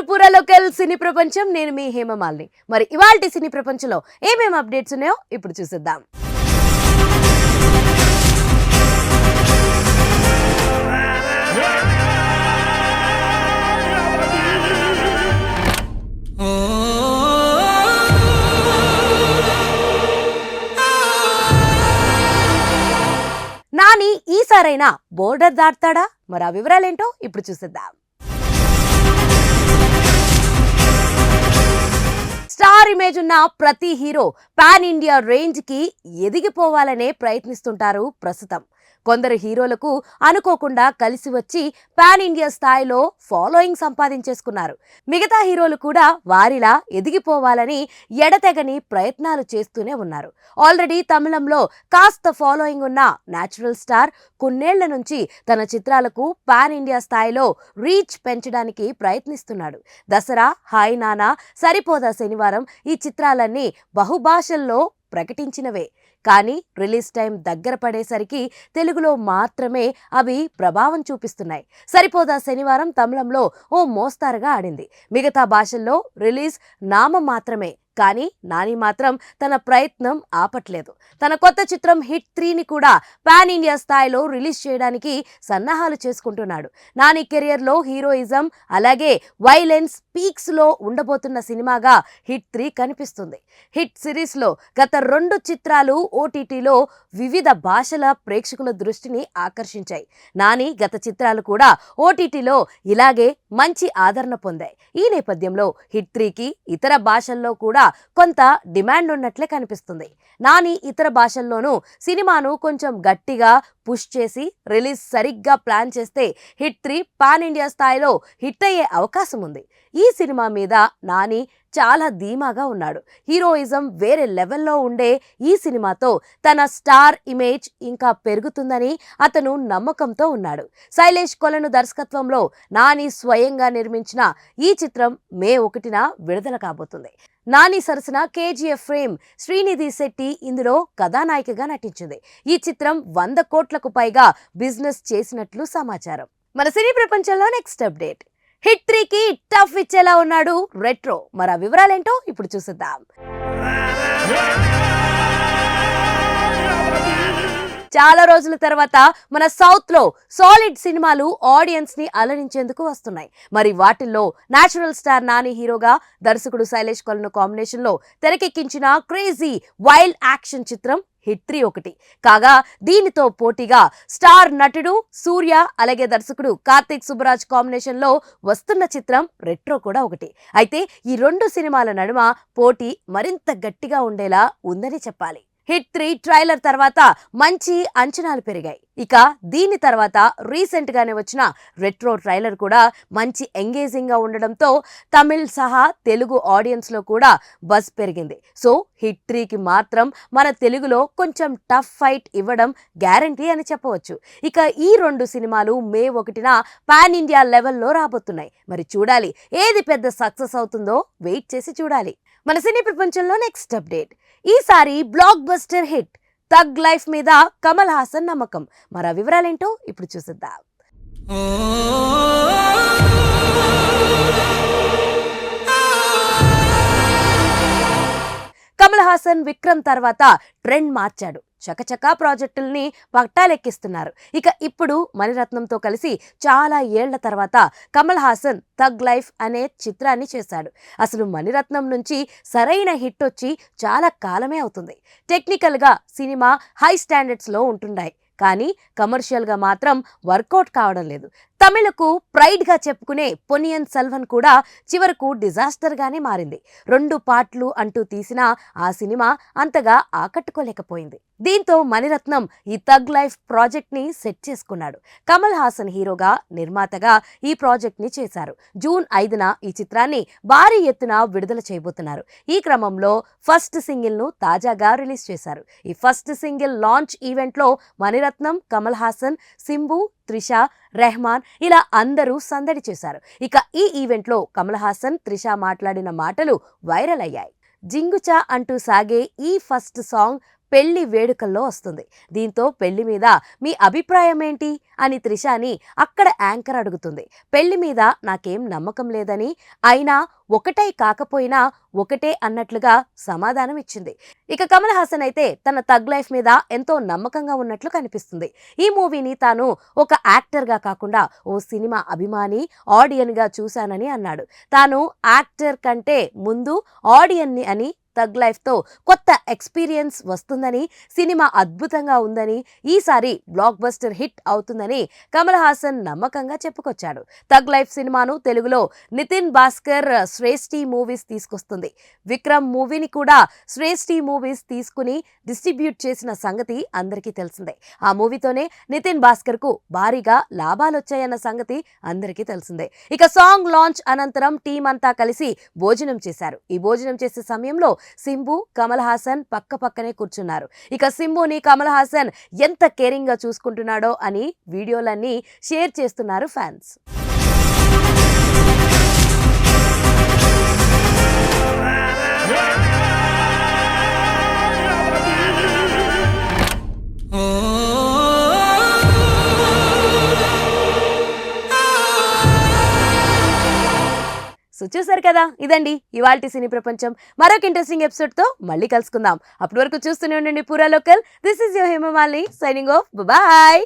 Tripura local సినీ ప్రపంచం నేను మీ హేమమాలిని. మరి ఇవాల్టి సినీ ప్రపంచంలో ఏమేం అప్డేట్స్ ఉన్నాయో ఇప్పుడు చూసేద్దాం. నాని ఈసారైనా బోర్డర్ దాటుతాడా? మరి ఆ వివరాలేంటో ఇప్పుడు చూసేద్దాం. స్టార్ ఇమేజ్ ఉన్న ప్రతి హీరో పాన్ ఇండియా రేంజ్ కి ఎదిగిపోవాలనే ప్రయత్నిస్తుంటారు ప్రస్తుతం. కొందరు హీరోలకు అనుకోకుండా కలిసి వచ్చి పాన్ ఇండియా స్థాయిలో ఫాలోయింగ్ సంపాదించేసుకున్నారు. మిగతా హీరోలు కూడా వారిలా ఎదిగిపోవాలని ఎడతెగని ప్రయత్నాలు చేస్తూనే ఉన్నారు. ఆల్రెడీ తమిళంలో కాస్త ఫాలోయింగ్ ఉన్న నేచురల్ స్టార్ కొన్నేళ్ల నుంచి తన చిత్రాలకు పాన్ ఇండియా స్థాయిలో రీచ్ పెంచడానికి ప్రయత్నిస్తున్నాడు. దసరా, హాయ్ నానా, సరిపోదా శనివారం ఈ చిత్రాలన్నీ బహుభాషల్లో ప్రకటించినవే. కానీ రిలీజ్ టైం దగ్గర పడేసరికి తెలుగులో మాత్రమే అవి ప్రభావం చూపిస్తున్నాయి. సరిపోదా శనివారం తమిళంలో ఓ మోస్తారుగా ఆడింది. మిగతా భాషల్లో రిలీజ్ నామం మాత్రమే. కానీ నాని మాత్రం తన ప్రయత్నం ఆపట్లేదు. తన కొత్త చిత్రం హిట్ 3ని కూడా పాన్ ఇండియా స్థాయిలో రిలీజ్ చేయడానికి సన్నాహాలు చేసుకుంటున్నాడు. నాని కెరియర్లో హీరోయిజం అలాగే వైలెన్స్ పీక్స్ లో ఉండబోతున్న సినిమాగా హిట్ 3 కనిపిస్తుంది. హిట్ సిరీస్ లో గత 2 చిత్రాలు ఓటీటీలో వివిధ భాషల ప్రేక్షకుల దృష్టిని ఆకర్షించాయి. నాని గత చిత్రాలు కూడా ఓటీటీలో ఇలాగే మంచి ఆదరణ పొందాయి. ఈ నేపథ్యంలో హిట్ 3కి ఇతర భాషల్లో కూడా కొంత డిమాండ్ ఉన్నట్లే కనిపిస్తుంది. నాని ఇతర భాషల్లోనూ సినిమాను కొంచెం గట్టిగా పుష్ చేసి రిలీజ్ సరిగ్గా ప్లాన్ చేస్తే హిట్ 3 పాన్ ఇండియా స్థాయిలో హిట్ అయ్యే అవకాశం ఉంది. ఈ సినిమా మీద నాని చాలా ధీమాగా ఉన్నాడు. హీరోయిజం వేరే లెవెల్లో ఉండే ఈ సినిమాతో తన స్టార్ ఇమేజ్ ఇంకా పెరుగుతుందని అతను నమ్మకంతో ఉన్నాడు. శైలేష్ కొలను దర్శకత్వంలో నాని స్వయంగా నిర్మించిన ఈ చిత్రం మే 1న విడుదల కాబోతుంది. నాని సరసన కేజీఎఫ్ ఫేమ్ శ్రీనిధి శెట్టి ఇందులో కథానాయికగా నటించింది. ఈ చిత్రం 100 కోట్లకు పైగా బిజినెస్ చేసినట్లు సమాచారం. మన సినీ ప్రపంచంలో నెక్స్ట్ అప్డేట్. హిట్ 3కి టఫ్ ఇచ్చేలా ఉన్నాడు రెట్రో. మరి ఆ వివరాలేంటో ఇప్పుడు చూసేద్దాం. చాలా రోజుల తర్వాత మన సౌత్ లో సాలిడ్ సినిమాలు ఆడియన్స్ ని అలరించేందుకు వస్తున్నాయి. మరి వాటిల్లో నేచురల్ స్టార్ నాని హీరోగా, దర్శకుడు శైలేష్ కొలను కాంబినేషన్ లో తెరకెక్కించిన క్రేజీ వైల్డ్ యాక్షన్ చిత్రం హిట్ 3 ఒకటి కాగా, దీనితో పోటీగా స్టార్ నటుడు సూర్య అలాగే దర్శకుడు కార్తిక్ సుబ్బరాజ్ కాంబినేషన్ లో వస్తున్న చిత్రం రెట్రో కూడా ఒకటి. అయితే ఈ 2 సినిమాల నడుమ పోటీ మరింత గట్టిగా ఉండేలా ఉందని చెప్పాలి. హిట్ 3 ట్రైలర్ తర్వాత మంచి అంచనాలు పెరిగాయి. ఇక దీని తర్వాత రీసెంట్ గానే వచ్చిన రెట్రో ట్రైలర్ కూడా మంచి ఎంగేజింగ్ గా ఉండడంతో తమిళ్ సహా తెలుగు ఆడియన్స్ లో కూడా బజ్ పెరిగింది. సో హిట్ 3కి మాత్రం మన తెలుగులో కొంచెం టఫ్ ఫైట్ ఇవ్వడం గ్యారంటీ అని చెప్పవచ్చు. ఇక ఈ 2 సినిమాలు మే 1న పాన్ ఇండియా లెవెల్లో రాబోతున్నాయి. మరి చూడాలి ఏది పెద్ద సక్సెస్ అవుతుందో వెయిట్ చేసి చూడాలి. మన సినీ ప్రపంచంలో నెక్స్ట్ అప్డేట్. ఈసారి బ్లాక్ బస్టర్ హిట్ తగ్ లైఫ్ మీద కమల్ హాసన్ నమ్మకం. మరి ఆ వివరాలేంటో ఇప్పుడు చూసేద్దాం. కమల్ హాసన్ విక్రమ్ తర్వాత ట్రెండ్ మార్చాడు. చకచకా ప్రాజెక్టుల్ని పట్టాలెక్కిస్తున్నారు. ఇక ఇప్పుడు మణిరత్నంతో కలిసి చాలా ఏళ్ల తర్వాత కమల్ హాసన్ తగ్ లైఫ్ అనే చిత్రాన్ని చేశాడు. అసలు మణిరత్నం నుంచి సరైన హిట్ వచ్చి చాలా కాలమే అవుతుంది. టెక్నికల్ గా సినిమా హై స్టాండర్డ్స్ లో ఉంటున్నాయి. కానీ కమర్షియల్ గా మాత్రం వర్కౌట్ కావడం లేదు. తమిళకు ప్రైడ్ గా చెప్పుకునే పొన్నియిన్ సెల్వన్ కూడా చివరకు డిజాస్టర్ గానే మారింది. 2 పార్ట్లు అంటూ తీసిన ఆ సినిమా అంతగా ఆకట్టుకోలేకపోయింది. దీంతో మణిరత్నం ఈ తగ్ లైఫ్ ప్రాజెక్ట్ ని సెట్ చేసుకున్నాడు. కమల్ హాసన్ హీరోగా, నిర్మాతగా ఈ ప్రాజెక్ట్ ని చేశారు. జూన్ 5న ఈ చిత్రాన్ని భారీ ఎత్తున విడుదల చేయబోతున్నారు. ఈ క్రమంలో ఫస్ట్ సింగిల్ ను తాజాగా రిలీజ్ చేశారు. ఈ ఫస్ట్ సింగిల్ లాంచ్ ఈవెంట్ లో మణిరత్నం, కమల్ హాసన్, సింబు, త్రిష, రెహమాన్ ఇలా అందరూ సందడి చేశారు. ఇక ఈ ఈవెంట్ లో కమల్ హాసన్, త్రిష మాట్లాడిన మాటలు వైరల్ అయ్యాయి. జింగుచా అంటూ సాగే ఈ ఫస్ట్ సాంగ్ పెళ్లి వేడుకల్లో వస్తుంది. దీంతో పెళ్లి మీద మీ అభిప్రాయం ఏంటి అని త్రిషాని అక్కడ యాంకర్ అడుగుతుంది. పెళ్లి మీద నాకేం నమ్మకం లేదని, అయినా ఒకటై కాకపోయినా ఒకటే అన్నట్లుగా సమాధానం ఇచ్చింది. ఇక కమల్ హాసన్ అయితే తన థగ్ లైఫ్ మీద ఎంతో నమ్మకంగా ఉన్నట్లు కనిపిస్తుంది. ఈ మూవీని తాను ఒక యాక్టర్గా కాకుండా ఓ సినిమా అభిమాని, ఆడియన్గా చూశానని అన్నాడు. తాను యాక్టర్ కంటే ముందు ఆడియన్ని అని, థగ్ లైఫ్తో కొత్త ఎక్స్పీరియన్స్ వస్తుందని, సినిమా అద్భుతంగా ఉందని, ఈసారి బ్లాక్ బస్టర్ హిట్ అవుతుందని కమల్ హాసన్ నమ్మకంగా చెప్పుకొచ్చాడు. థగ్ లైఫ్ సినిమాను తెలుగులో నితిన్ భాస్కర్ శ్రేష్ఠి మూవీస్ తీసుకొస్తుంది. విక్రమ్ మూవీని కూడా శ్రేష్ఠి మూవీస్ తీసుకుని డిస్ట్రిబ్యూట్ చేసిన సంగతి అందరికీ తెలిసిందే. ఆ మూవీతోనే నితిన్ భాస్కర్ కు భారీగా లాభాలొచ్చాయన్న సంగతి అందరికీ తెలిసిందే. ఇక సాంగ్ లాంచ్ అనంతరం టీం అంతా కలిసి భోజనం చేశారు. ఈ భోజనం చేసే సమయంలో సింబు, కమల్ హాసన్ పక్క పక్కనే కూర్చున్నారు. ఇక సింబుని కమల్ హాసన్ ఎంత కేరింగ్ గా చూసుకుంటున్నాడో అని వీడియోలన్నీ షేర్ చేస్తున్నారు ఫ్యాన్స్. సో చూసారు కదా, ఇదండి ఇవాల్టి సినీ ప్రపంచం. మరొక ఇంట్రెస్టింగ్ ఎపిసోడ్ తో మళ్ళీ కలుసుకుందాం. అప్పటి వరకు చూస్తూనే ఉండండి పూరా local. This is your Hemamalini signing off. Bye.